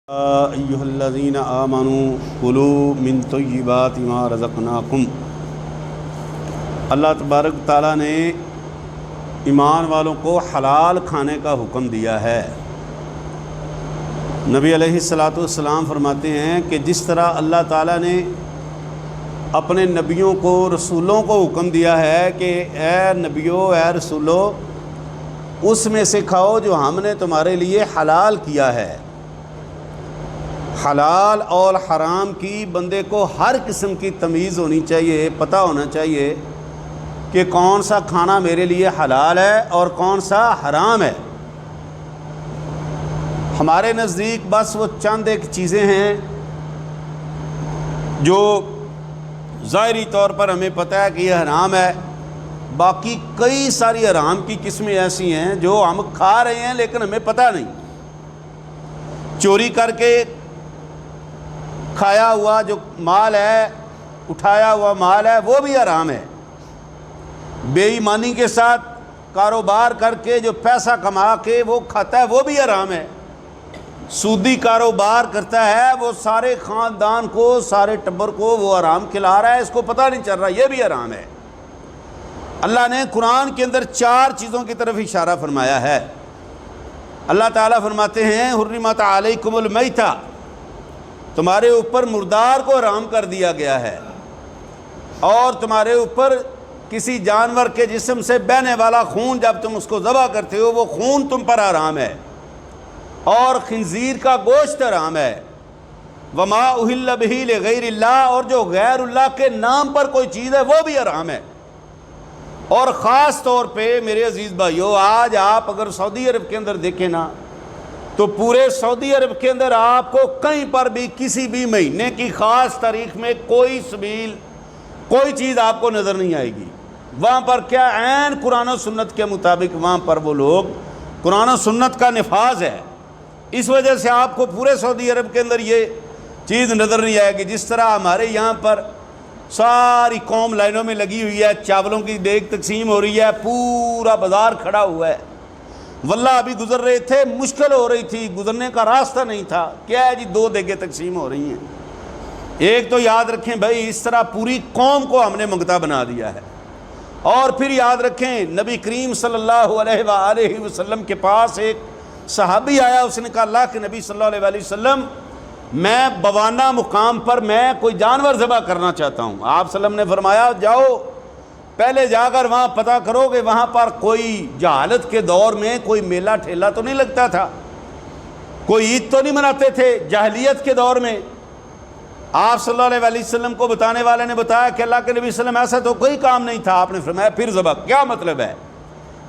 ایھا الذین آمنوا کلوا من طیبات ما رزقناکم۔ اللہ تبارک تعالیٰ نے ایمان والوں کو حلال کھانے کا حکم دیا ہے۔ نبی علیہ الصلوۃ والسلام فرماتے ہیں کہ جس طرح اللہ تعالیٰ نے اپنے نبیوں کو رسولوں کو حکم دیا ہے کہ اے نبیوں اے رسولو اس میں سے کھاؤ جو ہم نے تمہارے لیے حلال کیا ہے۔ حلال اور حرام کی بندے کو ہر قسم کی تمیز ہونی چاہیے، پتہ ہونا چاہیے کہ کون سا کھانا میرے لیے حلال ہے اور کون سا حرام ہے۔ ہمارے نزدیک بس وہ چند ایک چیزیں ہیں جو ظاہری طور پر ہمیں پتہ ہے کہ یہ حرام ہے، باقی کئی ساری حرام کی قسمیں ایسی ہیں جو ہم کھا رہے ہیں لیکن ہمیں پتہ نہیں۔ چوری کر کے کھایا ہوا جو مال ہے، اٹھایا ہوا مال ہے، وہ بھی حرام ہے۔ بے ایمانی کے ساتھ کاروبار کر کے جو پیسہ کما کے وہ کھاتا ہے وہ بھی حرام ہے۔ سودی کاروبار کرتا ہے، وہ سارے خاندان کو سارے ٹبر کو وہ حرام کھلا رہا ہے، اس کو پتہ نہیں چل رہا، یہ بھی حرام ہے۔ اللہ نے قرآن کے اندر 4 چیزوں کی طرف اشارہ فرمایا ہے۔ اللہ تعالیٰ فرماتے ہیں حرمت علیکم المیتہ، تمہارے اوپر مردار کو حرام کر دیا گیا ہے، اور تمہارے اوپر کسی جانور کے جسم سے بہنے والا خون جب تم اس کو ذبح کرتے ہو وہ خون تم پر حرام ہے، اور خنزیر کا گوشت حرام ہے۔ وما اہل بہ لغیر اللہ، اور جو غیر اللہ کے نام پر کوئی چیز ہے وہ بھی حرام ہے۔ اور خاص طور پہ میرے عزیز بھائیو، آج آپ اگر سعودی عرب کے اندر دیکھیں نا تو پورے سعودی عرب کے اندر آپ کو کہیں پر بھی کسی بھی مہینے کی خاص تاریخ میں کوئی سبیل کوئی چیز آپ کو نظر نہیں آئے گی۔ وہاں پر کیا عین قرآن و سنت کے مطابق وہاں پر وہ لوگ قرآن و سنت کا نفاذ ہے، اس وجہ سے آپ کو پورے سعودی عرب کے اندر یہ چیز نظر نہیں آئے گی۔ جس طرح ہمارے یہاں پر ساری قوم لائنوں میں لگی ہوئی ہے، چاولوں کی دیگ تقسیم ہو رہی ہے، پورا بازار کھڑا ہوا ہے۔ واللہ ابھی گزر رہے تھے، مشکل ہو رہی تھی، گزرنے کا راستہ نہیں تھا، کیا ہے جی 2 دیگیں تقسیم ہو رہی ہیں۔ ایک تو یاد رکھیں بھائی، اس طرح پوری قوم کو ہم نے منگتا بنا دیا ہے۔ اور پھر یاد رکھیں نبی کریم صلی اللہ علیہ وآلہ وسلم کے پاس ایک صحابی آیا، اس نے کہا اللہ کے نبی صلی اللہ علیہ وسلم میں بوانہ مقام پر میں کوئی جانور ذبح کرنا چاہتا ہوں۔ آپ صلی اللہ علیہ وسلم نے فرمایا جاؤ پہلے جا کر وہاں پتہ کرو کہ وہاں پر کوئی جہالت کے دور میں کوئی میلہ ٹھیلا تو نہیں لگتا تھا، کوئی عید تو نہیں مناتے تھے جاہلیت کے دور میں۔ آپ صلی اللہ علیہ وسلم کو بتانے والے نے بتایا کہ اللہ کے نبی صلی اللہ علیہ وسلم ایسا تو کوئی کام نہیں تھا۔ آپ نے فرمایا پھر ذبح، کیا مطلب ہے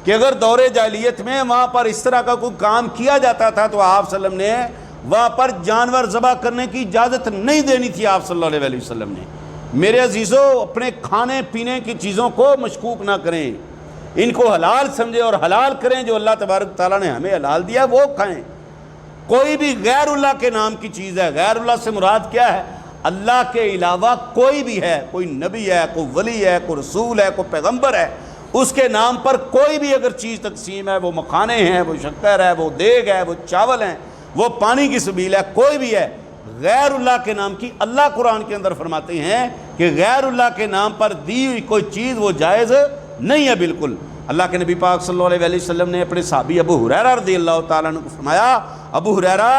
کہ اگر دور جاہلیت میں وہاں پر اس طرح کا کوئی کام کیا جاتا تھا تو آپ صلی اللہ علیہ وسلم نے وہاں پر جانور ذبح کرنے کی اجازت نہیں دینی تھی۔ آپ صلی اللہ علیہ وسلم نے میرے عزیزو اپنے کھانے پینے کی چیزوں کو مشکوک نہ کریں، ان کو حلال سمجھیں اور حلال کریں، جو اللہ تبارک تعالیٰ نے ہمیں حلال دیا وہ کھائیں۔ کوئی بھی غیر اللہ کے نام کی چیز ہے، غیر اللہ سے مراد کیا ہے؟ اللہ کے علاوہ کوئی بھی ہے، کوئی نبی ہے، کوئی ولی ہے، کوئی رسول ہے، کوئی پیغمبر ہے، اس کے نام پر کوئی بھی اگر چیز تقسیم ہے، وہ مکھانے ہیں، وہ شکر ہے، وہ دیگ ہے، وہ چاول ہیں، وہ پانی کی سبیل ہے، کوئی بھی ہے غیر اللہ کے نام کی، اللہ قرآن کے اندر فرماتے ہیں کہ غیر اللہ کے نام پر دی ہوئی کوئی چیز وہ جائز نہیں ہے بالکل۔ اللہ کے نبی پاک صلی اللہ علیہ وسلم نے اپنے صحابی ابو ہریرہ رضی اللہ تعالیٰ عنہ کو فرمایا ابو ہریرہ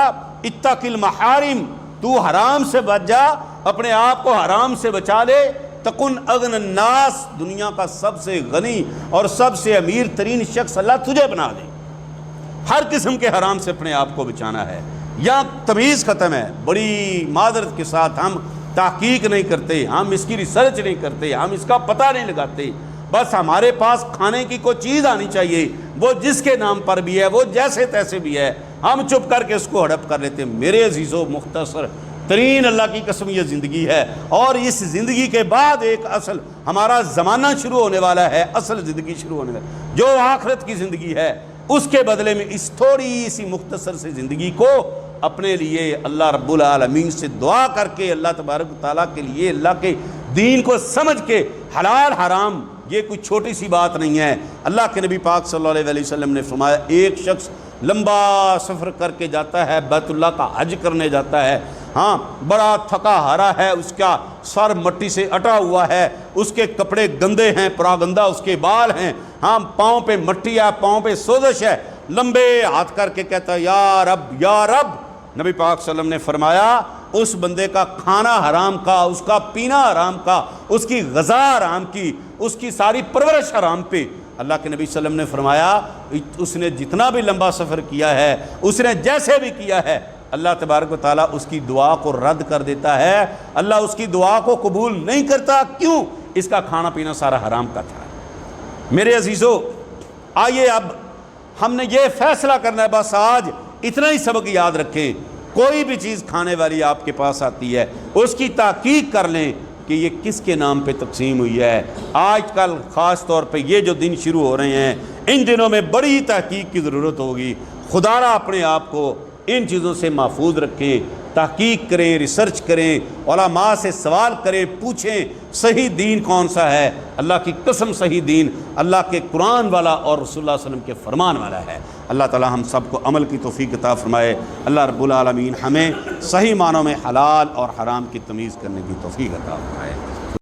اتق المحارم، تو حرام سے بچ جا، اپنے آپ کو حرام سے بچا لے، تکن اغن الناس، دنیا کا سب سے غنی اور سب سے امیر ترین شخص اللہ تجھے بنا دے۔ ہر قسم کے حرام سے اپنے آپ کو بچانا ہے۔ یہاں تمیز ختم ہے۔ بڑی معذرت کے ساتھ ہم تحقیق نہیں کرتے، ہم اس کی ریسرچ نہیں کرتے، ہم اس کا پتہ نہیں لگاتے، بس ہمارے پاس کھانے کی کوئی چیز آنی چاہیے، وہ جس کے نام پر بھی ہے، وہ جیسے تیسے بھی ہے، ہم چپ کر کے اس کو ہڑپ کر لیتے ہیں۔ میرے عزیزو مختصر ترین اللہ کی قسم یہ زندگی ہے، اور اس زندگی کے بعد ایک اصل ہمارا زمانہ شروع ہونے والا ہے، اصل زندگی شروع ہونے والی جو آخرت کی زندگی ہے۔ اس کے بدلے میں اس تھوڑی سی مختصر سی زندگی کو اپنے لیے اللہ رب العالمین سے دعا کر کے اللہ تبارک تعالیٰ کے لیے اللہ کے دین کو سمجھ کے حلال حرام یہ کوئی چھوٹی سی بات نہیں ہے۔ اللہ کے نبی پاک صلی اللہ علیہ وسلم نے فرمایا ایک شخص لمبا سفر کر کے جاتا ہے، بیت اللہ کا حج کرنے جاتا ہے، ہاں بڑا تھکا ہارا ہے، اس کا سر مٹی سے اٹا ہوا ہے، اس کے کپڑے گندے ہیں، پراگندہ اس کے بال ہیں، ہاں پاؤں پہ مٹی ہے، پاؤں پہ سوزش ہے، لمبے ہاتھ کر کے کہتا ہے یا رب یا رب۔ نبی پاک صلی اللہ علیہ وسلم نے فرمایا اس بندے کا کھانا حرام کا، اس کا پینا حرام کا، اس کی غذا حرام کی، اس کی ساری پرورش حرام پہ۔ اللہ کے نبی صلی اللہ علیہ وسلم نے فرمایا اس نے جتنا بھی لمبا سفر کیا ہے، اس نے جیسے بھی کیا ہے، اللہ تبارک و تعالیٰ اس کی دعا کو رد کر دیتا ہے، اللہ اس کی دعا کو قبول نہیں کرتا۔ کیوں؟ اس کا کھانا پینا سارا حرام کا تھا۔ میرے عزیزو، آئیے اب ہم نے یہ فیصلہ کرنا ہے، بس آج اتنا ہی سبق یاد رکھیں، کوئی بھی چیز کھانے والی آپ کے پاس آتی ہے اس کی تحقیق کر لیں کہ یہ کس کے نام پہ تقسیم ہوئی ہے۔ آج کل خاص طور پہ یہ جو دن شروع ہو رہے ہیں، ان دنوں میں بڑی تحقیق کی ضرورت ہوگی۔ خدا را اپنے آپ کو ان چیزوں سے محفوظ رکھیں، تحقیق کریں، ریسرچ کریں، علماء سے سوال کریں، پوچھیں صحیح دین کون سا ہے۔ اللہ کی قسم صحیح دین اللہ کے قرآن والا اور رسول اللہ صلی اللہ علیہ وسلم کے فرمان والا ہے۔ اللہ تعالی ہم سب کو عمل کی توفیق عطا فرمائے۔ اللہ رب العالمین ہمیں صحیح معنوں میں حلال اور حرام کی تمیز کرنے کی توفیق عطا فرمائے۔